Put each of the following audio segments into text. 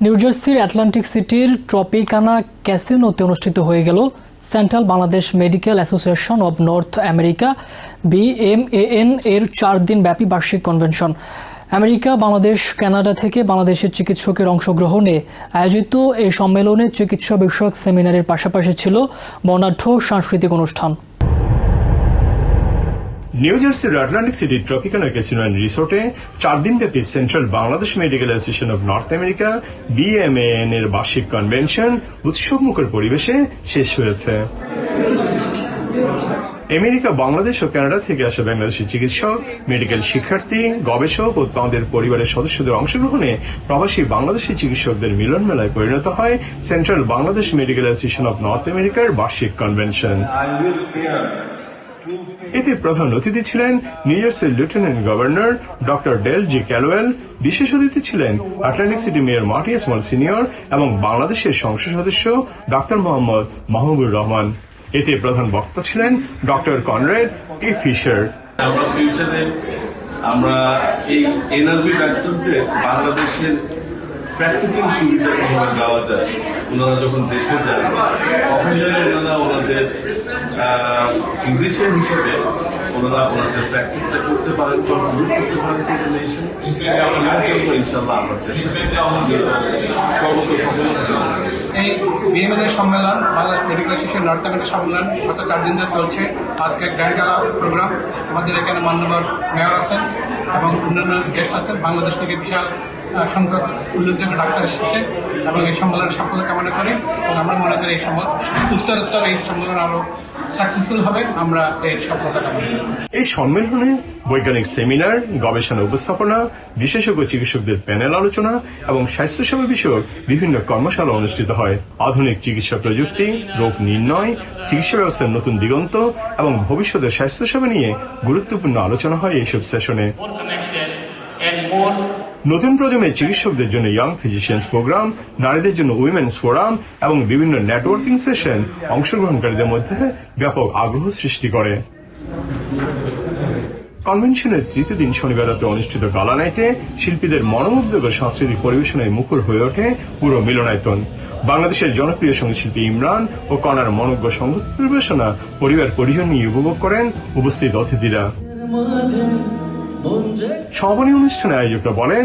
New জার্সির Atlantic সিটির ট্রপিকানা ক্যাসিনোতে অনুষ্ঠিত হয়ে গেল central Bangladesh medical association of north America BMAN এর 4 দিন ব্যাপী বার্ষিক কনভেনশন। আমেরিকা, বাংলাদেশ, কানাডা থেকে বাংলাদেশের চিকিৎসকের অংশগ্রহণে আয়োজিত এই সম্মেলনে চিকিৎসা বিষয়ক সেমিনারের পাশাপাশি ছিল বর্ণাঢ্য সাংস্কৃতিক অনুষ্ঠান। নিউ জার্সির আটলান্টিক সিটি ট্রপিকানা ক্যাসিনো অ্যান্ড রিসোর্টে 4 দিনব্যাপী central Bangladesh medical association of north America BMAN এর বার্ষিক কনভেনশন উৎসবমুখর পরিবেশে শেষ হয়েছে। আমেরিকা, বাংলাদেশ ও কানাডা থেকে আসা বাংলাদেশি চিকিৎসক, মেডিকেল শিক্ষার্থী, গবেষক ও তাঁদের পরিবারের সদস্যদের অংশগ্রহণে প্রবাসী বাংলাদেশি চিকিৎসকদের মিলন মেলায় পরিণত হয় central Bangladesh medical association of north আমেরিকার বার্ষিক কনভেনশন। এতে প্রধান অতিথি ছিলেন নিউ জার্সির লেফটেন্যান্ট গভর্নর ডক্টর ডেল জি ক্যালোয়েল, বিশেষ অতিথি ছিলেন Atlantic city mayor মার্টি small senior এবং বাংলাদেশের সংসদ সদস্য ডক্টর মোহাম্মদ মাহবুবুর রহমান। এতে প্রধান বক্তা ছিলেন ডক্টর কনরেড টি ফিশার। আমরা ফিউচারে আমরা এই এনার্জি ডাক্তারদের বাংলাদেশের প্র্যাকটিসিং সুবিধা কিভাবে দেওয়া যায়, ওনারা যখন দেশে যান তখন যেন ওনারা ওনাদের ফিজিশিয়ান হিসেবে ওনারা ওনাদের প্র্যাকটিসটা করতে পারেন, কন্ট্রিবিউট করতে পারেন টু দ্য নেশন। এর জন্য ইনশাআল্লাহ আমরা চেষ্টা সর্বত সফলতা কামনা করছি। এই BMAN সম্মেলন, Bangladesh medical association north America সম্মেলন গত 4 দিন ধরে চলছে। আজকে গ্র্যান্ড গালা প্রোগ্রাম, আমাদের এখানে মাননীয় মেয়র আছেন এবং অন্যান্য গেস্ট আছেন। বাংলাদেশ থেকে বিশাল সংখ্যক উল্লেখযোগ্য ডাক্তার এসেছে এবং এই সম্মেলনের সাফল্য কামনা করি এবং আমরা মনে করি এই উত্তরোত্তর এই সম্মেলন আরো সাকসেসফুল হবে। আমরা এই সফলতা কামনা করি। এই সম্মেলনে বৈজ্ঞানিক সেমিনার, গবেষণা উপস্থাপনা, বিশেষজ্ঞ চিকিৎসকদের প্যানেল আলোচনা এবং স্বাস্থ্যসেবা বিষয়ক বিভিন্ন কর্মশালা অনুষ্ঠিত হয়। আধুনিক চিকিৎসা প্রযুক্তি, রোগ নির্ণয়, চিকিৎসা ব্যবস্থার নতুন দিগন্ত এবং ভবিষ্যতের স্বাস্থ্যসেবা নিয়ে গুরুত্বপূর্ণ আলোচনা হয় এইসব সেশনে। নতুন প্রজন্মের চিকিৎসকদের জন্য ইয়াং ফিজিশিয়ানস প্রোগ্রাম, নারীদের জন্য উইমেন্স ফোরাম এবং বিভিন্ন নেটওয়ার্কিং সেশন অংশগ্রহণকারীদের মধ্যে ব্যাপক আগ্রহ সৃষ্টি করে। কনভেনশনের 3য় দিন শনিবার রাতে অনুষ্ঠিত গালা নাইটে শিল্পীদের মনোমুগ্ধকর সাংস্কৃতিক পরিবেশনায় মুখর হয়ে ওঠে পুরো মিলনায়তন। বাংলাদেশের জনপ্রিয় সঙ্গীতশিল্পী ইমরান ও কণার মনোজ্ঞ সঙ্গীত পরিবেশনা পরিবার পরিজন নিয়ে উপভোগ করেন উপস্থিত অতিথিরা। সমাপনী অনুষ্ঠানে আয়োজকরা বলেন,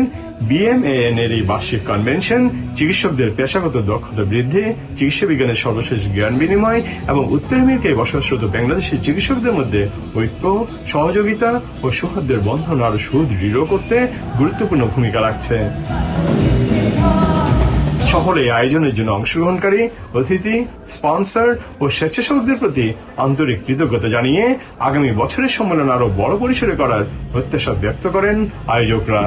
BMAN এর এই বার্ষিক কনভেনশন চিকিৎসকদের পেশাগত দক্ষতা বৃদ্ধি, চিকিৎসা বিজ্ঞানের সর্বশেষ জ্ঞান বিনিময় এবং উত্তর আমেরিকায় বসবাসরত বাংলাদেশের চিকিৎসকদের মধ্যে ঐক্য, সহযোগিতা ও সৌহার্দ্যের বন্ধন আরো সুদৃঢ় করতে গুরুত্বপূর্ণ ভূমিকা রাখছে। সকলে এই আয়োজনের জন্য অংশগ্রহণকারী, অতিথি, স্পন্সর ও স্বেচ্ছাসেবকদের প্রতি আন্তরিক কৃতজ্ঞতা জানিয়ে আগামী বছরের সম্মেলন আরো বড় পরিসরে করার প্রত্যাশা ব্যক্ত করেন আয়োজকরা।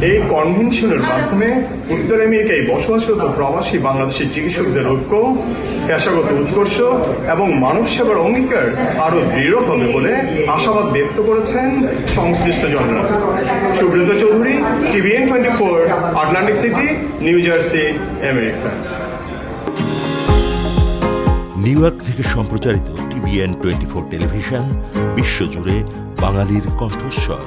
এই কনভেনশনের মাধ্যমে উত্তর আমেরিকায় বসবাসরত প্রবাসী বাংলাদেশি চিকিৎসকদের ঐক্য, পেশাগত উৎকর্ষ এবং মানব সেবার অঙ্গীকার আরো দৃঢ় হবে বলে আশাবাদ ব্যক্ত করেছেন সংশ্লিষ্টজনরা। Subrata Chowdhury, TVN 24, Atlantic city, New Jersey, America. New York থেকে সম্প্রচারিত TVN 24 টেলিভিশন বিশ্বজুড়ে বাঙালির কণ্ঠস্বর।